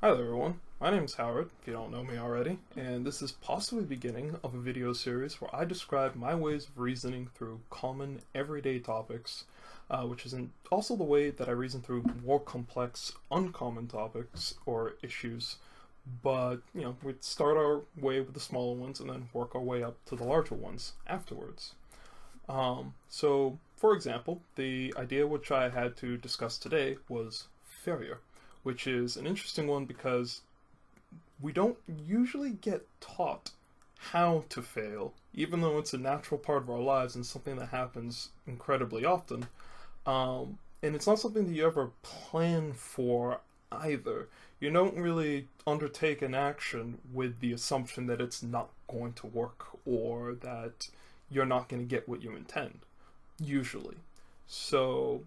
Hi there everyone, my name is Howard, if you don't know me already, and this is possibly the beginning of a video series where I describe my ways of reasoning through common, everyday topics, which is also the way that I reason through more complex, uncommon topics or issues. But, we'd start our way with the smaller ones and then work our way up to the larger ones afterwards. For example, the idea which I had to discuss today was failure, which is an interesting one because we don't usually get taught how to fail, even though it's a natural part of our lives and something that happens incredibly often. And it's not something that you ever plan for either. You don't really undertake an action with the assumption that it's not going to work or that you're not going to get what you intend, usually. So,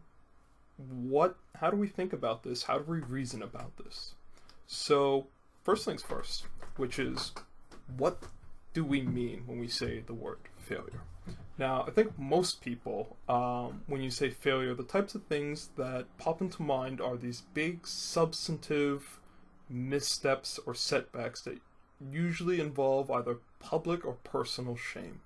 how do we think about this? How do we reason about this? So, first things first, which is what do we mean when we say the word failure? Now, I think most people, when you say failure, the types of things that pop into mind are these big substantive missteps or setbacks that usually involve either public or personal shame.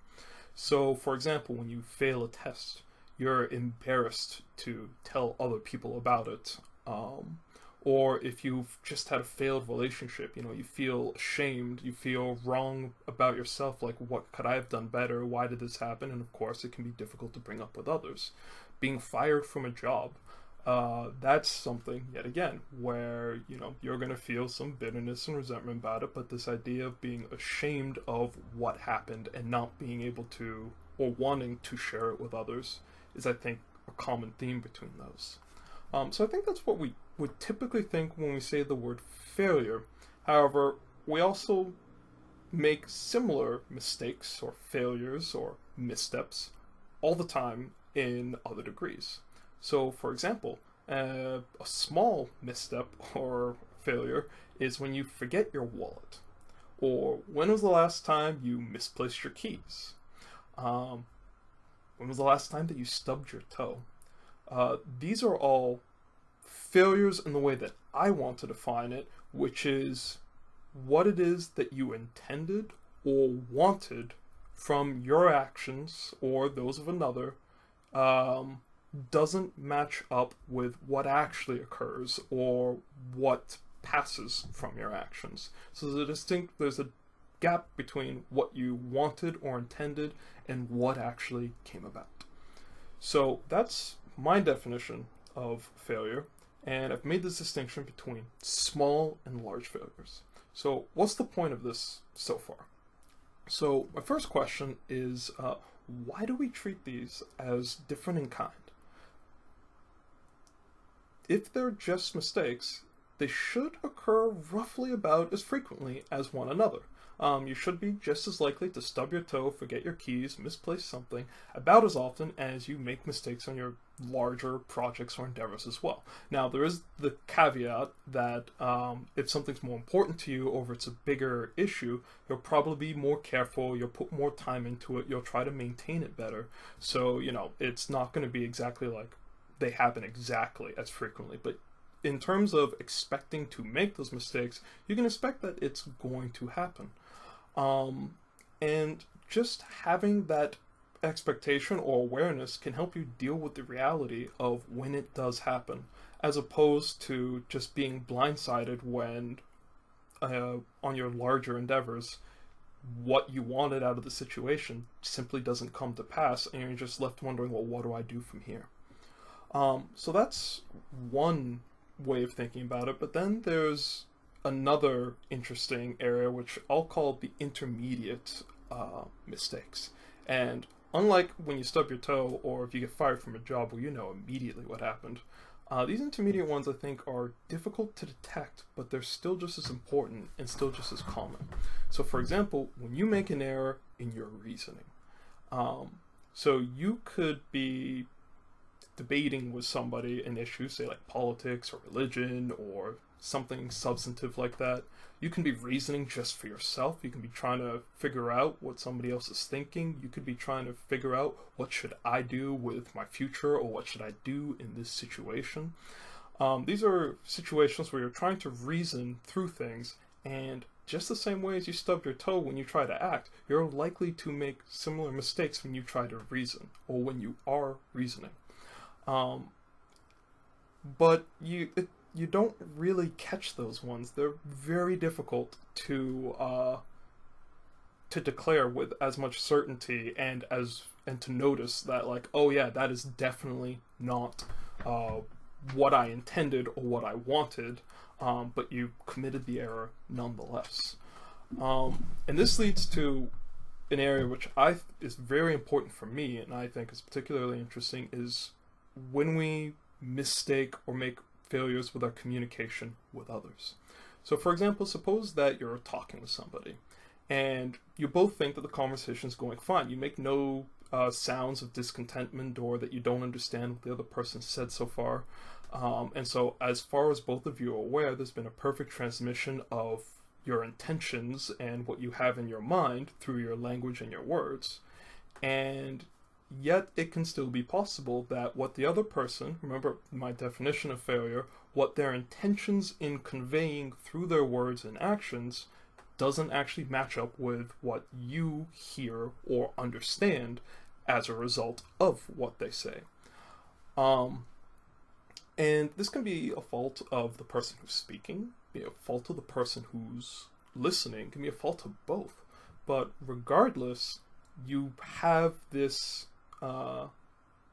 So, for example, when you fail a test, you're embarrassed to tell other people about it. Or if you've just had a failed relationship, you feel ashamed, you feel wrong about yourself, like, what could I have done better? Why did this happen? And of course, it can be difficult to bring up with others. Being fired from a job, that's something, yet again, where, you're going to feel some bitterness and resentment about it, but this idea of being ashamed of what happened and not being able to, or wanting to share it with others, is, I think, a common theme between those. So I think that's what we would typically think when we say the word failure. However, we also make similar mistakes or failures or missteps all the time in other degrees. So, for example, a small misstep or failure is when you forget your wallet, or when was the last time you misplaced your keys? Um, when was the last time that you stubbed your toe? These are all failures in the way that I want to define it, which is what it is that you intended or wanted from your actions or those of another um, doesn't match up with what actually occurs or what passes from your actions. So there's a gap between what you wanted or intended and what actually came about. So that's my definition of failure, and I've made this distinction between small and large failures. So, what's the point of this so far? So, my first question is why do we treat these as different in kind? If they're just mistakes, they should occur roughly about as frequently as one another. You should be just as likely to stub your toe, forget your keys, misplace something about as often as you make mistakes on your larger projects or endeavors as well. Now, there is the caveat that if something's more important to you or if it's a bigger issue, you'll probably be more careful, you'll put more time into it, you'll try to maintain it better. So, it's not going to be exactly like they happen exactly as frequently, but in terms of expecting to make those mistakes, you can expect that it's going to happen. And just having that expectation or awareness can help you deal with the reality of when it does happen, as opposed to just being blindsided when, on your larger endeavors, what you wanted out of the situation simply doesn't come to pass, and you're just left wondering, well, what do I do from here? So that's one way of thinking about it, but then there's another interesting area which I'll call the intermediate mistakes. And unlike when you stub your toe or if you get fired from a job where you know immediately what happened, these intermediate ones I think are difficult to detect, but they're still just as important and still just as common. So, for example, when you make an error in your reasoning, so you could be debating with somebody an issue, say like politics or religion or something substantive like that. You can be reasoning just for yourself. You can be trying to figure out what somebody else is thinking. You could be trying to figure out what should I do with my future or what should I do in this situation. These are situations where you're trying to reason through things, and just the same way as you stub your toe when you try to act, you're likely to make similar mistakes when you try to reason, or when you are reasoning. Um, but you don't really catch those ones. They're very difficult to declare with as much certainty and to notice that, like, oh yeah, that is definitely not uh, what I intended or what I wanted, but you committed the error nonetheless. And this leads to an area which is very important for me, and I think is particularly interesting, is when we mistake or make failures with our communication with others. So, for example, suppose that you're talking with somebody, and you both think that the conversation is going fine. You make no sounds of discontentment or that you don't understand what the other person said so far. And so, as far as both of you are aware, there's been a perfect transmission of your intentions and what you have in your mind through your language and your words. And yet, it can still be possible that what the other person, remember my definition of failure, what their intentions in conveying through their words and actions doesn't actually match up with what you hear or understand as a result of what they say. Um, and this can be a fault of the person who's speaking, be a fault of the person who's listening, can be a fault of both. But regardless, you have this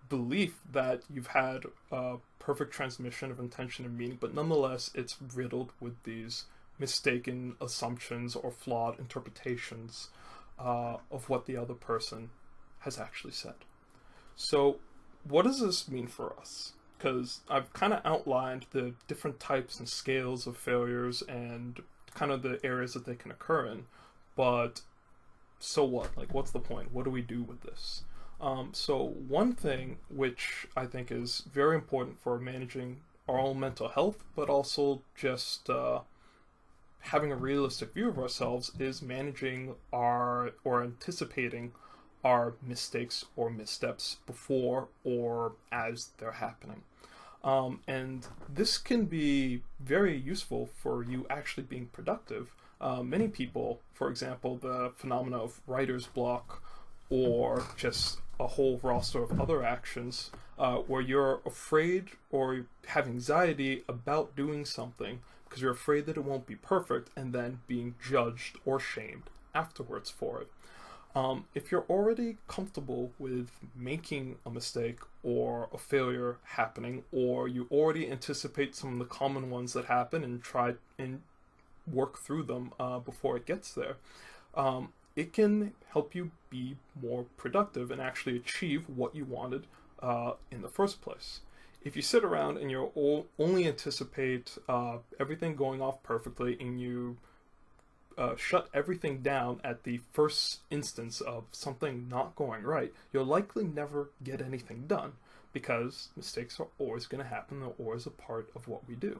belief that you've had a perfect transmission of intention and meaning, but nonetheless, it's riddled with these mistaken assumptions or flawed interpretations of what the other person has actually said. So, what does this mean for us? Because I've kind of outlined the different types and scales of failures and kind of the areas that they can occur in, but so what? Like, what's the point? What do we do with this? So one thing which I think is very important for managing our own mental health, but also just having a realistic view of ourselves, is managing our or anticipating our mistakes or missteps before or as they're happening. And this can be very useful for you actually being productive. Many people, for example, the phenomena of writer's block or just a whole roster of other actions where you're afraid or have anxiety about doing something because you're afraid that it won't be perfect and then being judged or shamed afterwards for it. If you're already comfortable with making a mistake or a failure happening, or you already anticipate some of the common ones that happen and try and work through them before it gets there, it can help you be more productive and actually achieve what you wanted in the first place. If you sit around and you only anticipate everything going off perfectly and you shut everything down at the first instance of something not going right, you'll likely never get anything done because mistakes are always going to happen. They're always a part of what we do.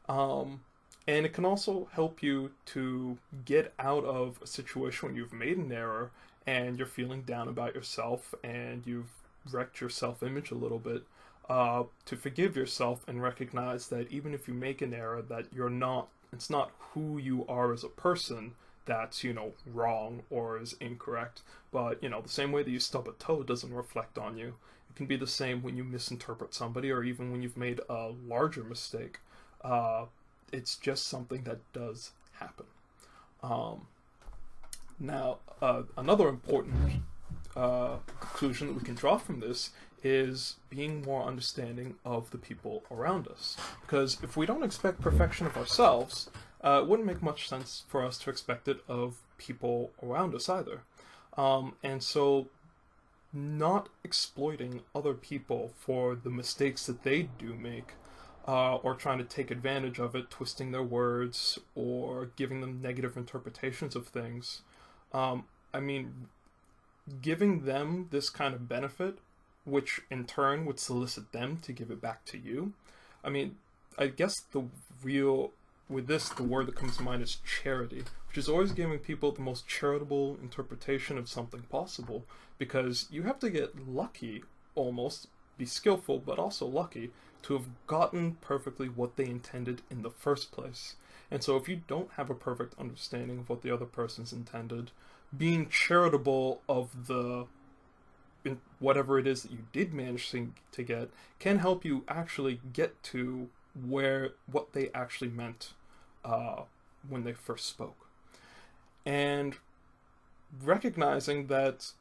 And it can also help you to get out of a situation when you've made an error and you're feeling down about yourself and you've wrecked your self-image a little bit, to forgive yourself and recognize that even if you make an error, that it's not who you are as a person that's, wrong or is incorrect. But, the same way that you stub a toe doesn't reflect on you. It can be the same when you misinterpret somebody or even when you've made a larger mistake. It's just something that does happen. Now, another important conclusion that we can draw from this is being more understanding of the people around us. Because if we don't expect perfection of ourselves, it wouldn't make much sense for us to expect it of people around us either. And so not exploiting other people for the mistakes that they do make, or trying to take advantage of it, twisting their words, or giving them negative interpretations of things. Giving them this kind of benefit, which in turn would solicit them to give it back to you. I guess the word that comes to mind is charity, which is always giving people the most charitable interpretation of something possible, because you have to get lucky almost be skillful, but also lucky to have gotten perfectly what they intended in the first place. And so if you don't have a perfect understanding of what the other person's intended, being charitable of the whatever it is that you did manage to get can help you actually get to what they actually meant when they first spoke. And recognizing that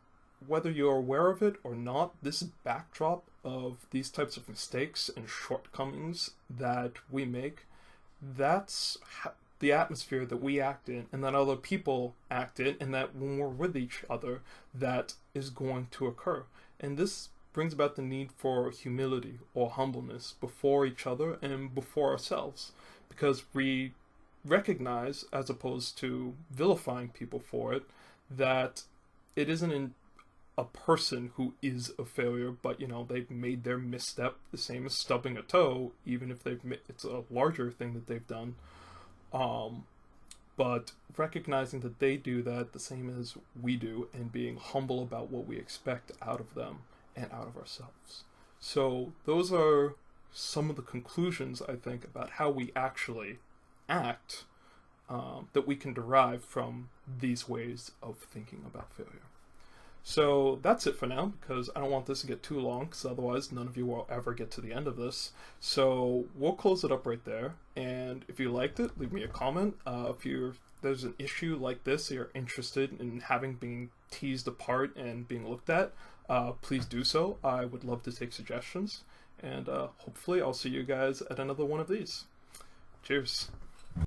whether you're aware of it or not, this backdrop of these types of mistakes and shortcomings that we make, that's the atmosphere that we act in and that other people act in, and that when we're with each other, that is going to occur. And this brings about the need for humility or humbleness before each other and before ourselves, because we recognize, as opposed to vilifying people for it, that it isn't a person who is a failure, but they've made their misstep, the same as stubbing a toe, even if it's a larger thing that they've done. But recognizing that they do that the same as we do, and being humble about what we expect out of them and out of ourselves. So those are some of the conclusions, I think, about how we actually act that we can derive from these ways of thinking about failure. So that's it for now, because I don't want this to get too long, because otherwise none of you will ever get to the end of this. So we'll close it up right there, and if you liked it, leave me a comment. If there's an issue like this that you're interested in having being teased apart and being looked at, please do so. I would love to take suggestions, and hopefully I'll see you guys at another one of these. Cheers.